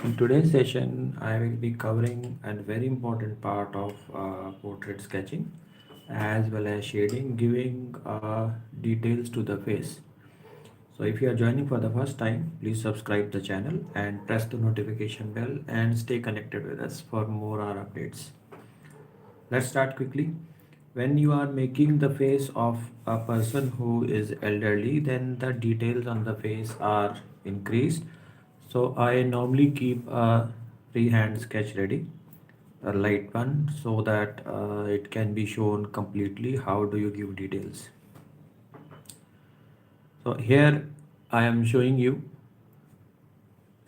In today's session, I will be covering a very important part of portrait sketching as well as shading, giving details to the face. So if you are joining for the first time, please subscribe the channel and press the notification bell and stay connected with us for more updates. Let's start quickly. When you are making the face of a person who is elderly, then the details on the face are increased. So I normally keep a freehand sketch ready, a light one, so that it can be shown completely how do you give details. So here I am showing you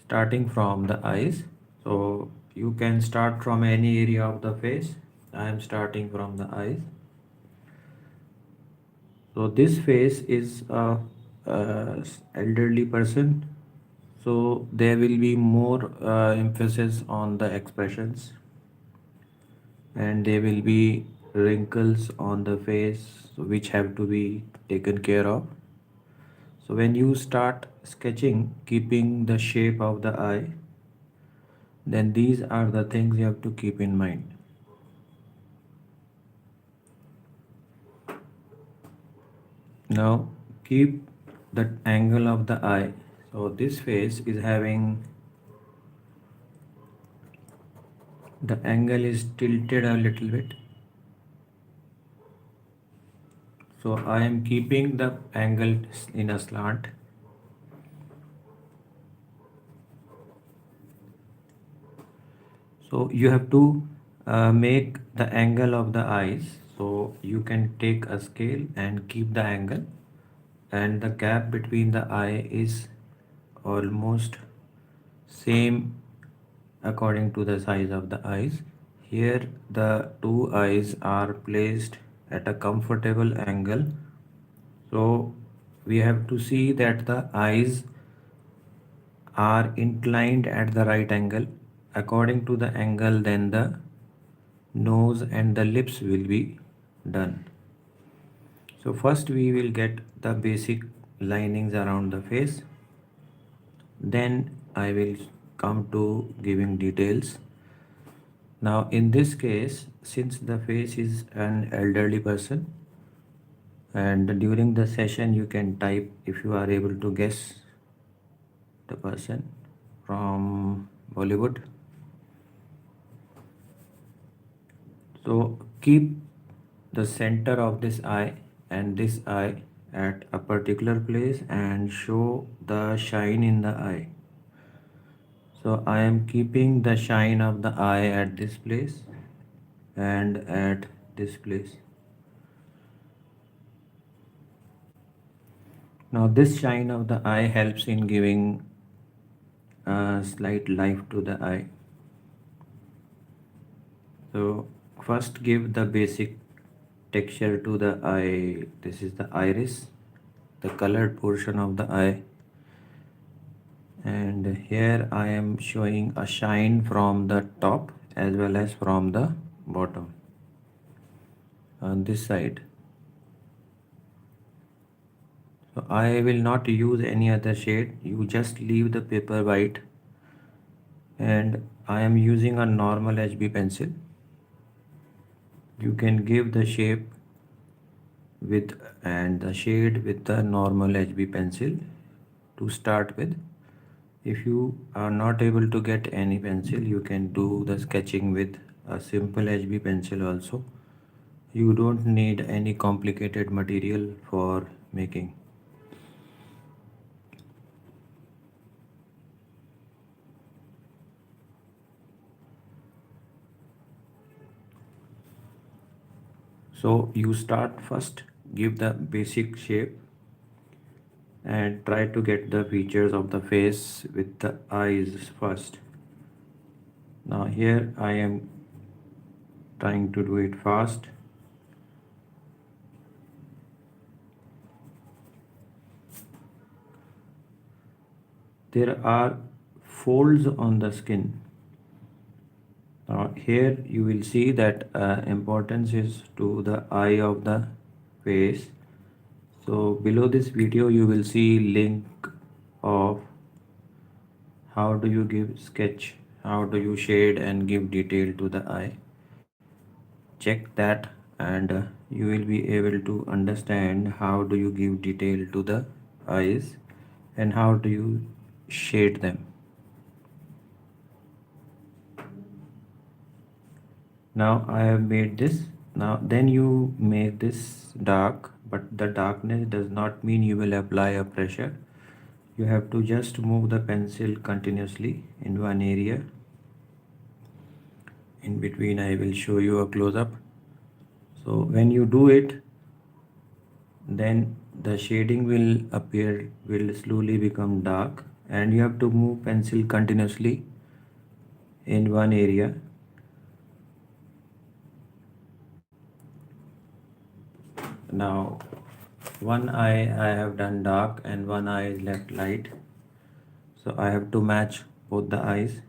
starting from the eyes. So you can start from any area of the face. I am starting from the eyes. So this face is a elderly person, so there will be more emphasis on the expressions, and there will be wrinkles on the face which have to be taken care of. So when you start sketching, keeping the shape of the eye, then these are the things you have to keep in mind. Now keep the angle of the eye. So this face is having, the angle is tilted a little bit. So I am keeping the angle in a slant. So you have to make the angle of the eyes. So you can take a scale and keep the angle, and the gap between the eye is almost same according to the size of the eyes. Here the two eyes are placed at a comfortable angle. So we have to see that the eyes are inclined at the right angle. According to the angle, then the nose and the lips will be done. So first we will get the basic linings around the face. Then I will come to giving details. Now in this case, since the face is an elderly person, and during the session you can type if you are able to guess the person from Bollywood. So keep the center of this eye and this eye at a particular place and show the shine in the eye. So I am keeping the shine of the eye at this place and at this place. Now this shine of the eye helps in giving a slight life to the eye. So first give the basic texture to the eye. This is the iris, the colored portion of the eye, and here I am showing a shine from the top as well as from the bottom on this side. So I will not use any other shade, you just leave the paper white, and I am using a normal HB pencil. You can give the shape with and the shade with the normal HB pencil to start with. If you are not able to get any pencil, you can do the sketching with a simple HB pencil also. You don't need any complicated material for making. So you start first, give the basic shape and try to get the features of the face with the eyes first. Now here I am trying to do it fast. There are folds on the skin. Here you will see that importance is to the eye of the face. So below this video you will see link of how do you give sketch, how do you shade and give detail to the eye. Check that, and you will be able to understand how do you give detail to the eyes and how do you shade them. Now I have made this. Now then you make this dark, but the darkness does not mean you will apply a pressure. You have to just move the pencil continuously in one area. In between I will show you a close-up. So when you do it, then the shading will slowly become dark, and you have to move pencil continuously in one area. Now one eye I have done dark and one eye is left light, so I have to match both the eyes.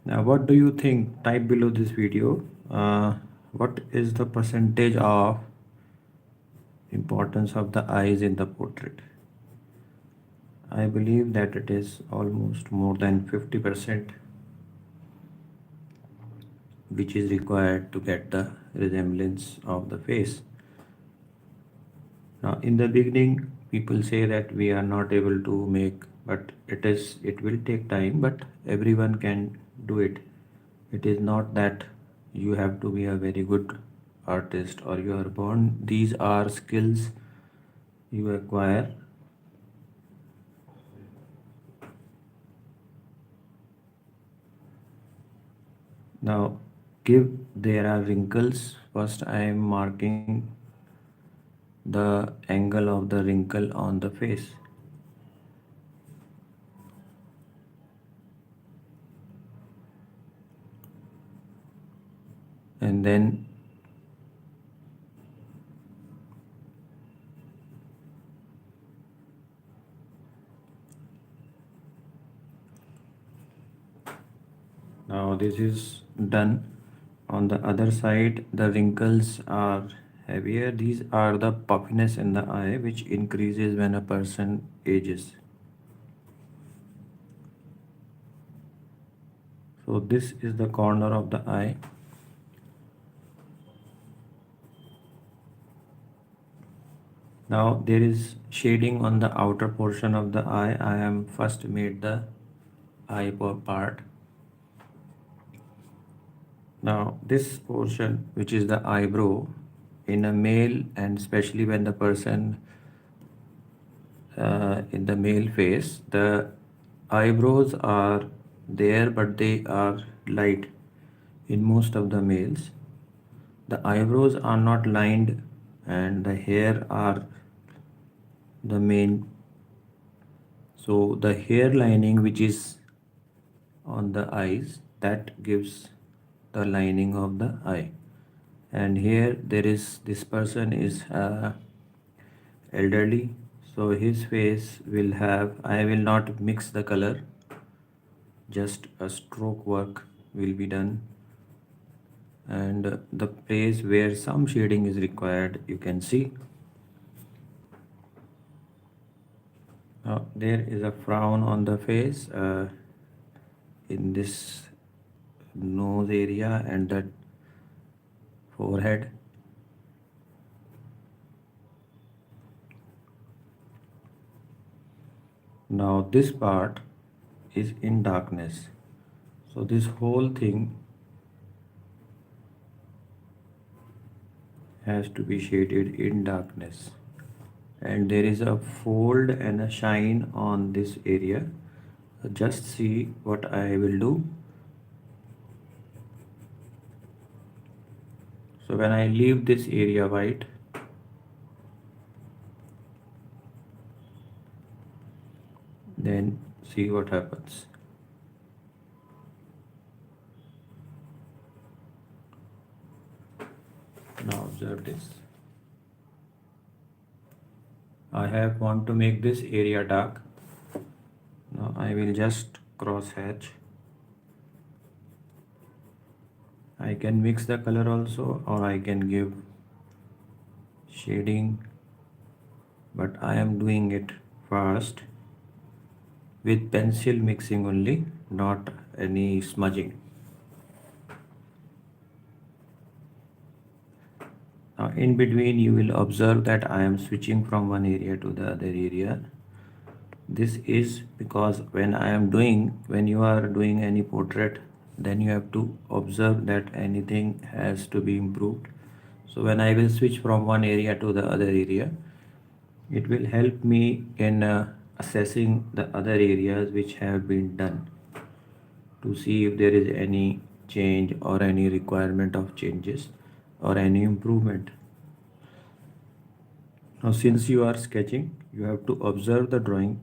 Now what do you think? Type below this video what is the percentage of importance of the eyes in the portrait. I believe that it is almost more than 50%, which is required to get the resemblance of the face. Now in the beginning people say that we are not able to make, but it will take time, but everyone can do it. It is not that you have to be a very good artist or you are born. These are skills you acquire. Now give there are wrinkles. First I am marking the angle of the wrinkle on the face. And then now this is done. On the other side the wrinkles are heavier. These are the puffiness in the eye which increases when a person ages. So this is the corner of the eye. Now there is shading on the outer portion of the eye. I am first made the eye part. Now this portion, which is the eyebrow, in a male and especially when the person in the male face, the eyebrows are there but they are light in most of the males. The eyebrows are not lined and the hair are the main. So the hair lining which is on the eyes, that gives the lining of the eye. And here there is, this person is elderly, so his face will have, I will not mix the color, just a stroke work will be done. And the place where some shading is required, you can see. Now there is a frown on the face in this nose area and the forehead. Now this part is in darkness, so this whole thing has to be shaded in darkness, and there is a fold and a shine on this area. Just see what I will do. So when I leave this area white, then see what happens. Now observe this. I have want to make this area dark. Now I will just cross hatch I can mix the color also, or I can give shading, but I am doing it first with pencil mixing only, not any smudging. Now in between you will observe that I am switching from one area to the other area. This is because when you are doing any portrait, then you have to observe that anything has to be improved. So when I will switch from one area to the other area, it will help me in assessing the other areas which have been done, to see if there is any change or any requirement of changes or any improvement. Now since you are sketching, you have to observe the drawing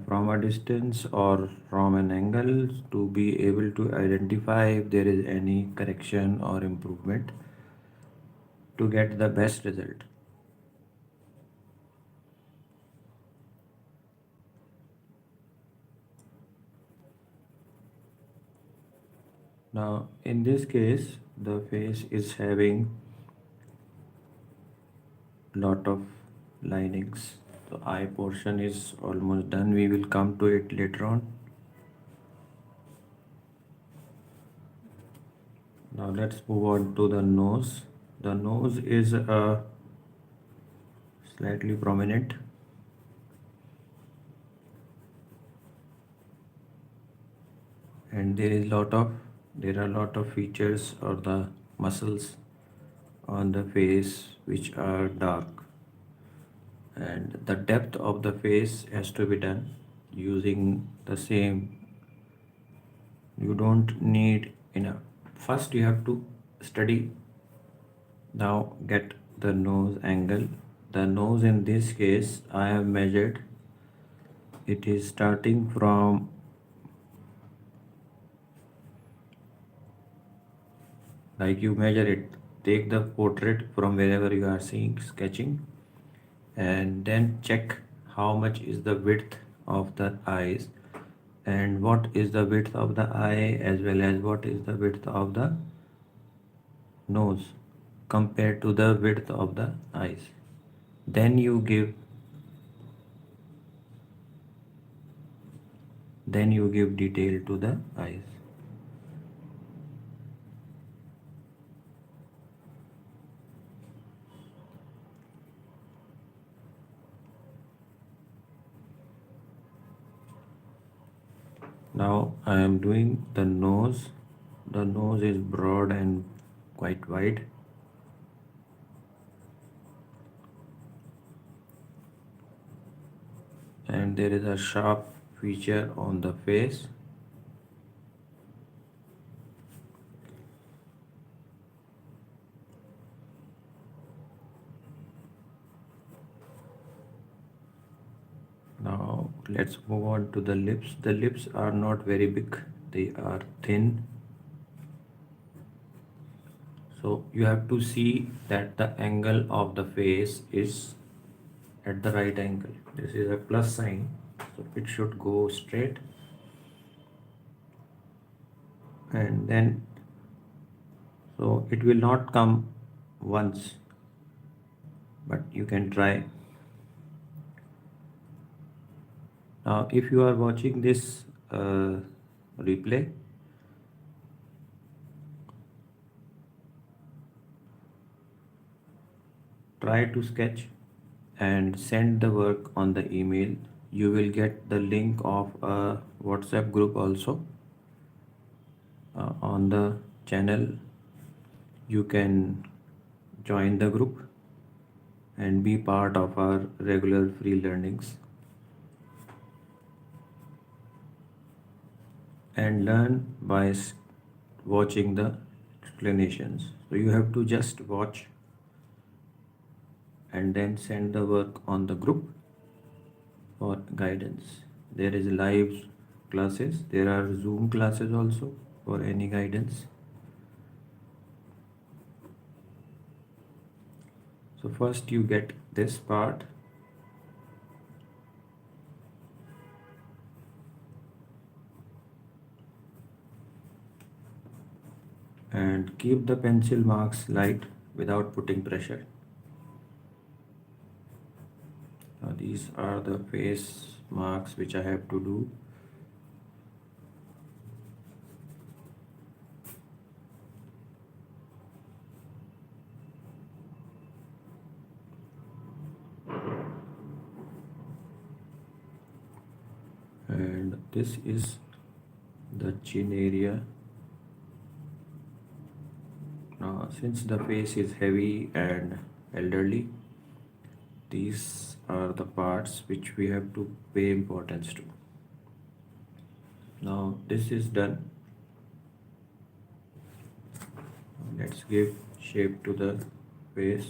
from a distance or from an angle to be able to identify if there is any correction or improvement to get the best result. Now in this case the face is having lot of linings. The eye portion is almost done. We will come to it later on. Now let's move on to the nose. The nose is slightly prominent, and there are a lot of features or the muscles on the face which are dark, and the depth of the face has to be done using the same. You don't need enough. First you have to study. Now get the nose angle. The nose in this case I have measured. It is starting from like you measure it. Take the portrait from wherever you are seeing sketching, and then check how much is the width of the eyes and what is the width of the eye as well as what is the width of the nose compared to the width of the eyes. Then you give detail to the eyes. Now I am doing the nose. The nose is broad and quite wide. And there is a sharp feature on the face. Now let's move on to the lips. The lips are not very big, they are thin. So you have to see that the angle of the face is at the right angle. This is a plus sign, so it should go straight. And then, so it will not come once, but you can try. Now if you are watching this replay, try to sketch and send the work on the email. You will get the link of a WhatsApp group also on the channel. You can join the group and be part of our regular free learnings and learn by watching the explanations. So you have to just watch and then send the work on the group for guidance. There is live classes, there are Zoom classes also for any guidance. So first you get this part, and keep the pencil marks light without putting pressure. Now these are the face marks which I have to do. And this is the chin area. Now since the face is heavy and elderly, these are the parts which we have to pay importance to. Now this is done. Let's give shape to the face.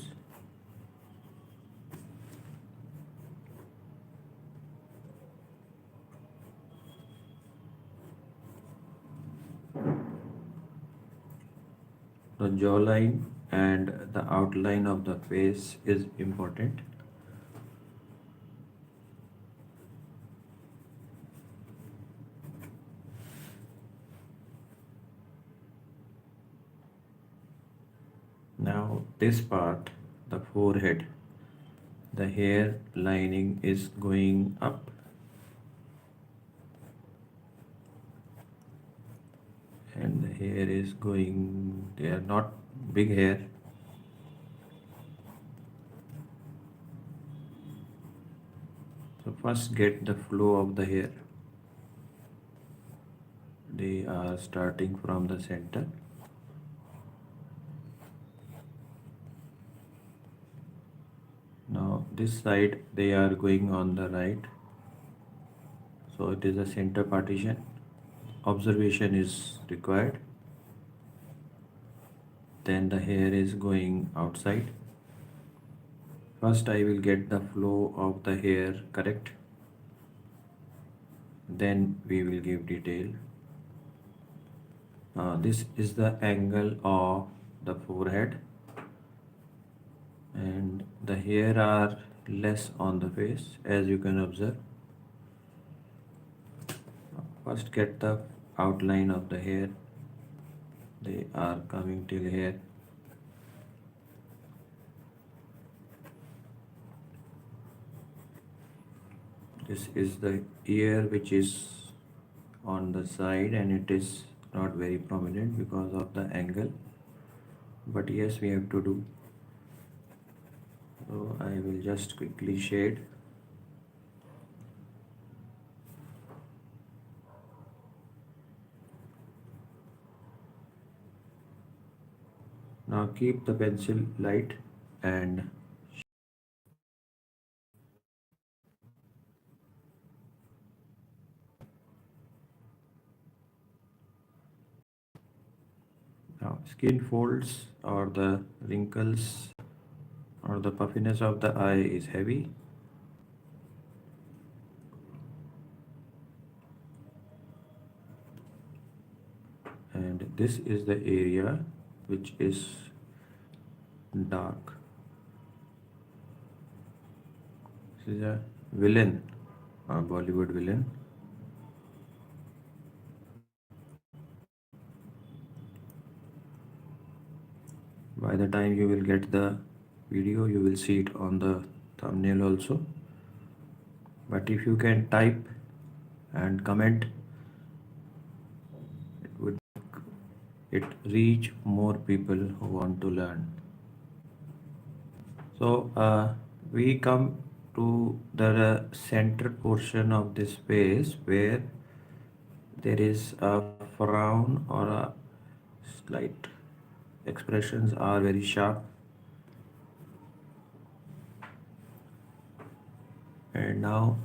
The jawline and the outline of the face is important. Now this part, the forehead, the hair lining is going up, and the hair is going, they are not big hair. So first get the flow of the hair. They are starting from the center. Now this side they are going on the right. So it is a center partition. Observation is required. Then the hair is going outside. First I will get the flow of the hair correct. Then we will give detail. This is the angle of the forehead, and the hair are less on the face, as you can observe. First get the outline of the hair. They are coming till here. This is the ear which is on the side, and it is not very prominent because of the angle, but yes, we have to do. So I will just quickly shade. Now keep the pencil light and now skin folds or the wrinkles or the puffiness of the eye is heavy. And this is the area which is dark. This is a villain, a Bollywood villain. By the time you will get the video, you will see it on the thumbnail also. But if you can type and comment, it would reach more people who want to learn. So we come to the center portion of this face where there is a frown or a slight expressions are very sharp, and now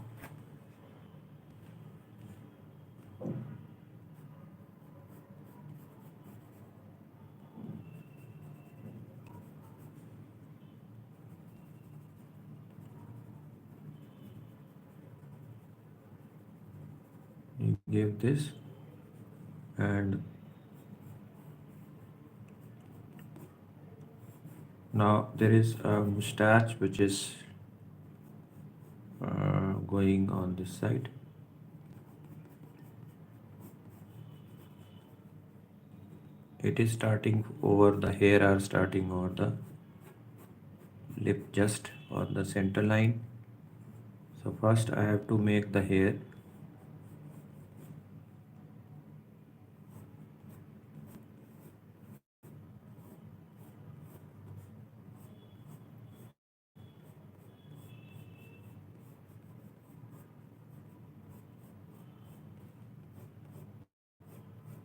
you give this, and now there is a mustache which is going on this side. it is starting over the hair are starting over the lip just on the center line. So first I have to make the hair.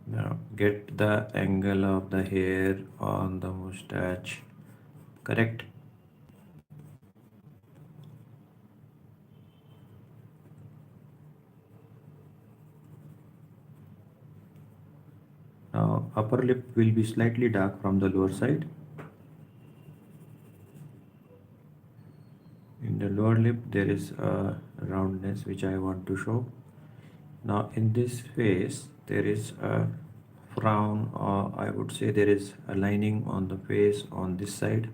Now get the angle of the hair on the mustache correct. Now upper lip will be slightly dark from the lower side. In the lower lip there is a roundness which I want to show. Now in this face there is a frown, or I would say there is a lining on the face on this side.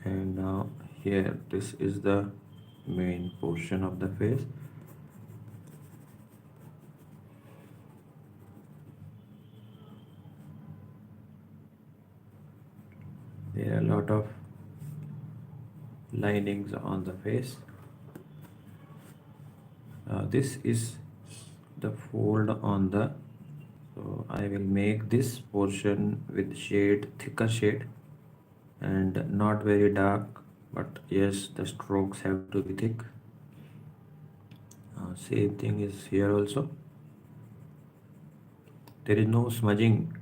And now here this is the main portion of the face. There are a lot of linings on the face. This is the fold on the, so I will make this portion with shade, thicker shade, and not very dark, but yes, the strokes have to be thick. Same thing is here also. There is no smudging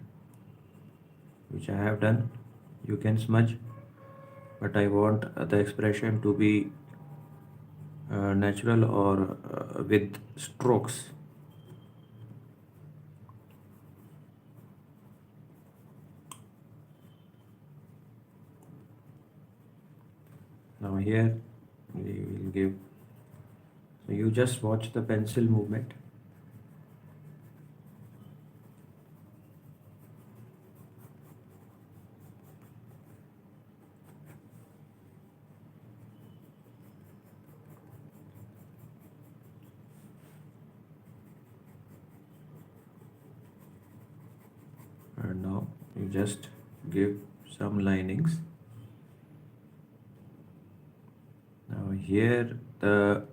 which I have done. You can smudge, but I want the expression to be natural or with strokes. Now here we will give, so you just watch the pencil movement. And now you just give some linings. Now here there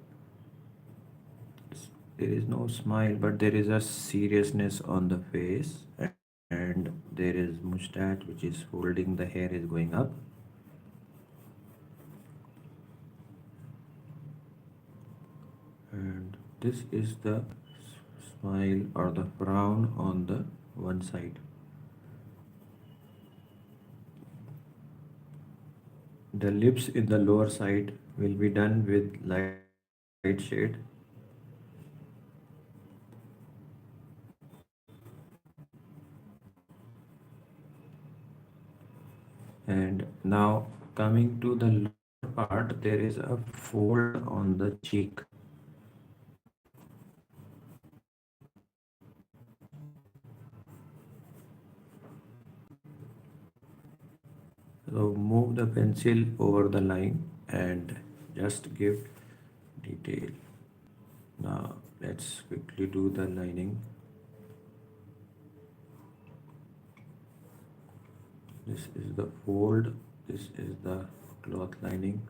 is no smile, but there is a seriousness on the face, and there is mustache which is holding, the hair is going up. And this is the smile or the frown on the one side. The lips in the lower side will be done with light shade. And now coming to the lower part, there is a fold on the cheek. So move the pencil over the line and just give detail. Now let's quickly do the lining. This is the fold, this is the cloth lining.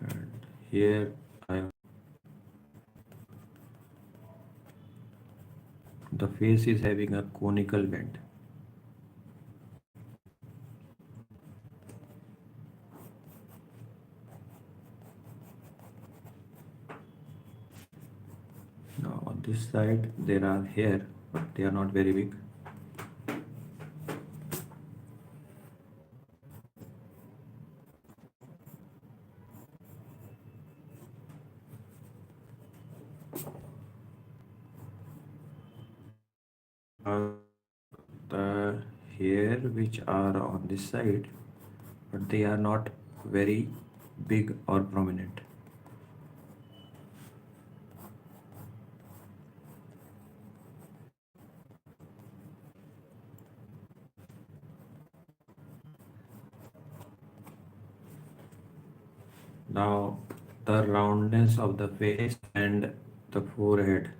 And here the face is having a conical bend. Now on this side there are hair, but they are not very big. The hair which are on this side, but they are not very big or prominent. Now the roundness of the face and the forehead.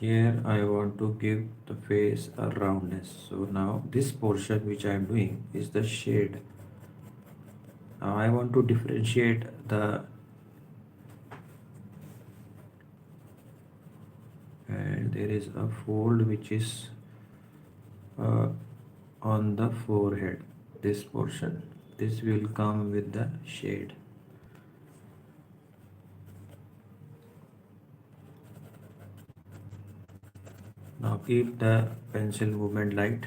Here I want to give the face a roundness. So now this portion which I am doing is the shade. Now I want to differentiate the, and there is a fold which is uh, on the forehead. This portion, this will come with the shade. Now keep the pencil movement light.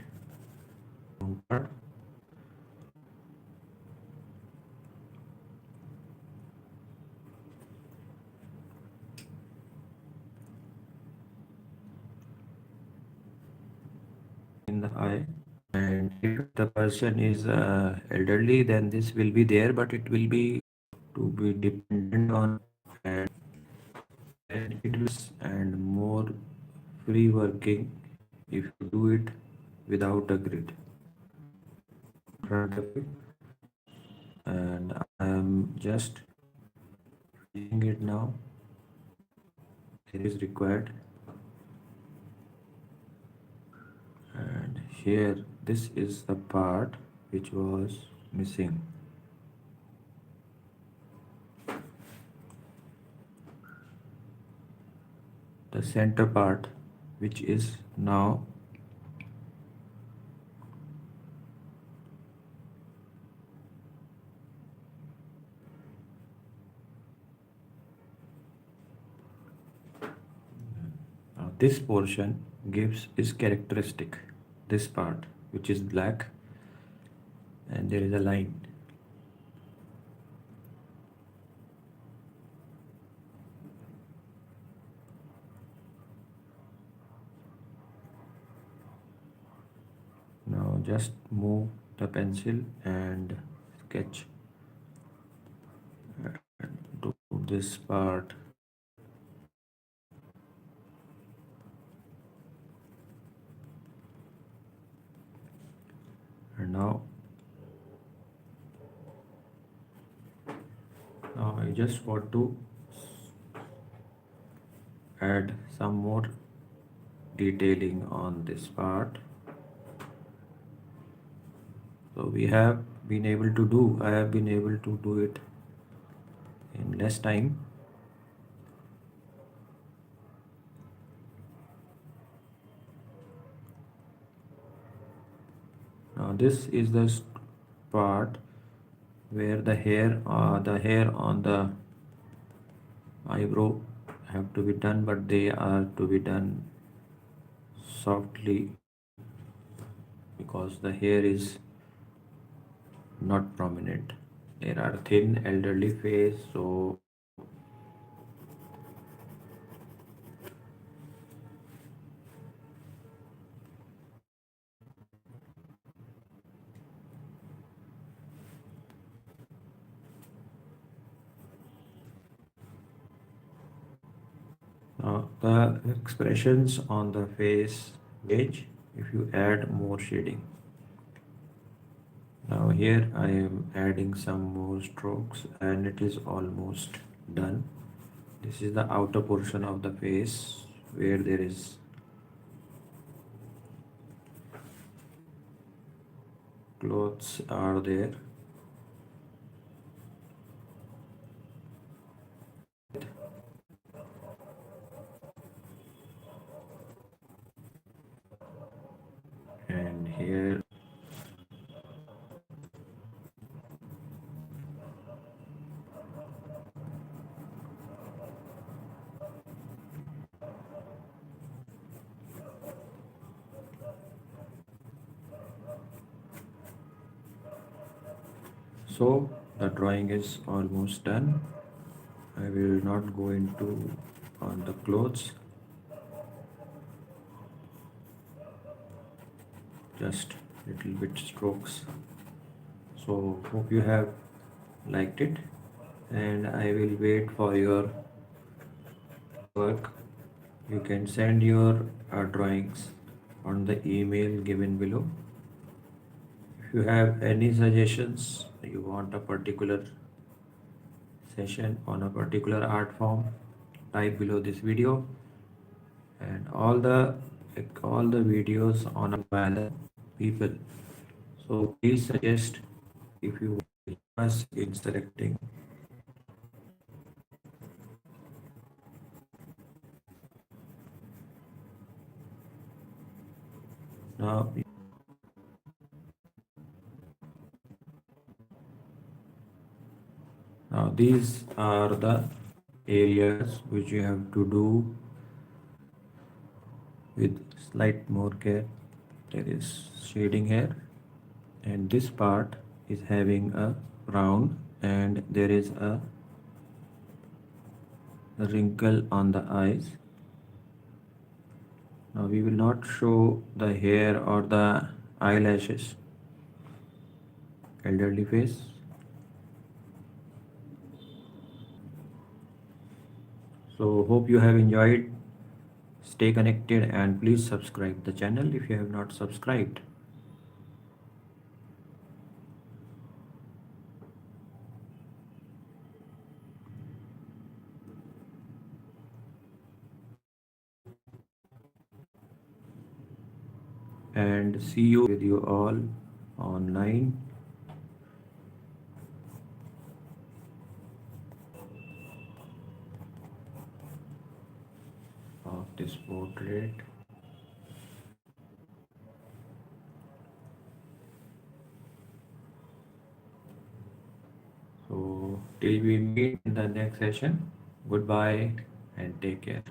In the eye, and if the person is elderly, then this will be there, but it will be to be dependent on, and it is and more free working if you do it without a grid in front of you. And I am just doing it now. It is required, and here this is the part which was missing. The center part which is now this portion gives is characteristic, this part which is black and there is a line. Now just move the pencil and sketch and do this part. And now I just want to add some more detailing on this part. So we have been able to do, I have been able to do it in less time. Now this is the part where the hair on the eyebrow have to be done, but they are to be done softly because the hair is not prominent. There are thin elderly face, so the expressions on the face change if you add more shading. Now here I am adding some more strokes and it is almost done. This is the outer portion of the face where there is clothes are there. And here so the drawing is almost done. I will not go into on the clothes, just little bit strokes. So hope you have liked it, and I will wait for your work. You can send your drawings on the email given below. If you have any suggestions, you want a particular session on a particular art form, type below this video, and all the videos on a other people. So please suggest if you want us in selecting. Now, now these are the areas which you have to do with slight more care. There is shading here, and this part is having a round, and there is a wrinkle on the eyes. Now we will not show the hair or the eyelashes. Elderly face. So hope you have enjoyed. Stay connected and please subscribe the channel if you have not subscribed. And see you with you all online of this portrait. So till we meet in the next session, goodbye and take care.